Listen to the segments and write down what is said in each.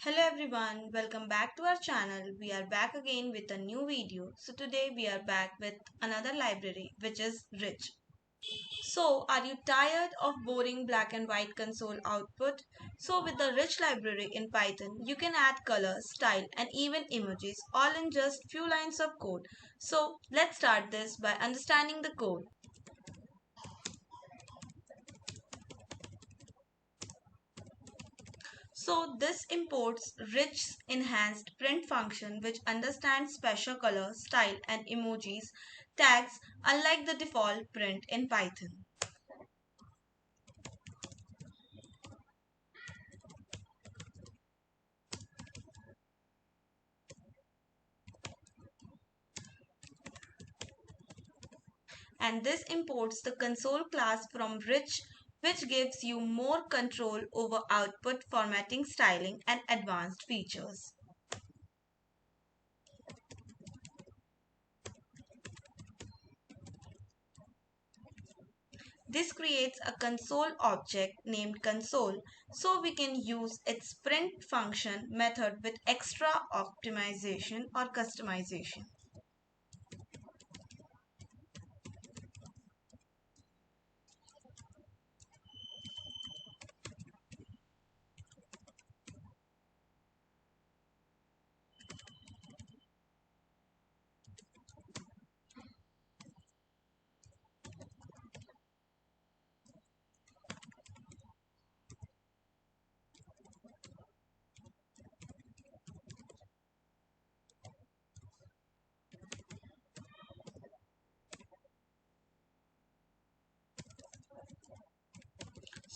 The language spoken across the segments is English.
Hello everyone, welcome back to our channel. We are back again with a new video. So today we are back with another library which is rich. So are you tired of boring black and white console output? So with the rich library in Python, you can add color, style and even emojis all in just few lines of code. So let's start this by understanding the code. So this imports rich enhanced print function which understands special color, style and emojis tags unlike the default print in Python. And this imports the console class from rich which gives you more control over output formatting, styling and advanced features. This creates a console object named console so we can use its print function method with extra optimization or customization.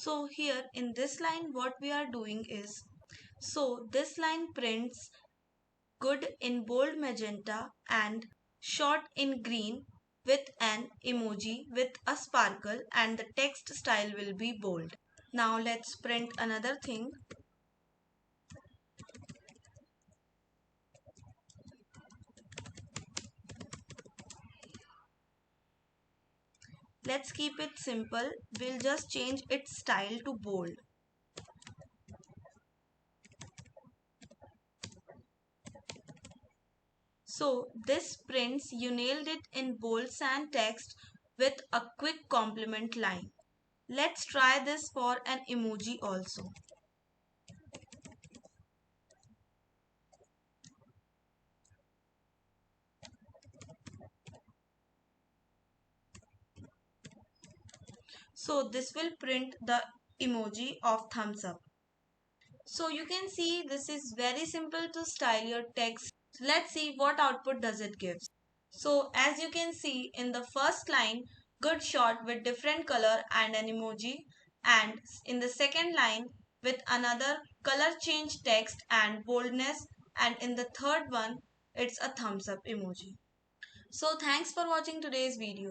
So here in this line what we are doing is, so this line prints good in bold magenta and short in green with an emoji with a sparkle and the text style will be bold. Now let's print another thing. Let's keep it simple. We'll just change its style to bold. So this prints you nailed it in bold sans text with a quick complement line. Let's try this for an emoji also. So this will print the emoji of thumbs up. So you can see this is very simple to style your text. Let's see what output does it give. So as you can see in the first line, good shot with different color and an emoji, and in the second line with another color change text and boldness, and in the third one it's a thumbs up emoji. So thanks for watching today's video.